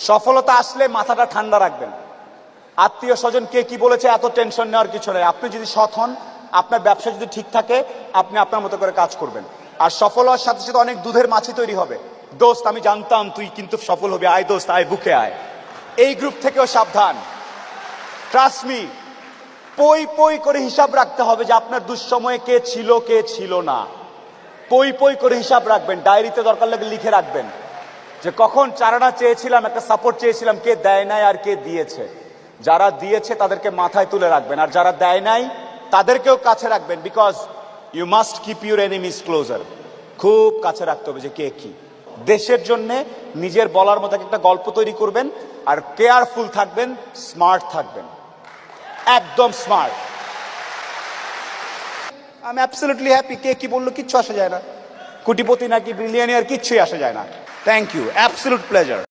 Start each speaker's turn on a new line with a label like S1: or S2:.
S1: সফলতা আসলে মাথাটা ঠান্ডা রাখবেন। আত্মীয় স্বজন কে কি বলেছে এত টেনশন নেওয়ার কিছু নেই। আপনি যদি সৎ হন, আপনার ব্যবসা যদি ঠিক থাকে, আপনি আপনার মতো করে কাজ করবেন। আর সফল হওয়ার সাথে সাথে অনেক দুধের মাছি তৈরি হবে। দোস্ত আমি জানতাম তুই কিন্তু সফল হবি, আয় দোস্ত আয় বুকে আয়। এই গ্রুপ থেকেও সাবধান। ট্রাস্ট মি, পই পই করে হিসাব রাখতে হবে যে আপনার দুঃসময়ে কে ছিল কে ছিল না। পই পই করে হিসাব রাখবেন, ডায়েরিতে দরকার লাগে লিখে রাখবেন যে কখন চারানা চেয়েছিলাম, একটা সাপোর্ট চেয়েছিলাম, কে দেয় নাই আর কে দিয়েছে। যারা দিয়েছে তাদেরকে মাথায় তুলে রাখবেন, আর যারা দেয় নাই তাদেরকেও কাছে রাখবেন। Because you must keep your enemies closer. খুব কাছে রাখতে হবে যে কে কি। দেশের জন্য নিজের বলার মতো একটা গল্প তৈরি করবেন, আর কেয়ারফুল থাকবেন, স্মার্ট থাকবেন, একদম স্মার্ট। আমি অ্যাবসলিউটলি হ্যাপি। কে কি বললো কিচ্ছু আসা যায় না। কোটিপতি নাকি বিলিয়নিয়ার কিচ্ছুই আসা যায় না। Thank you, absolute pleasure.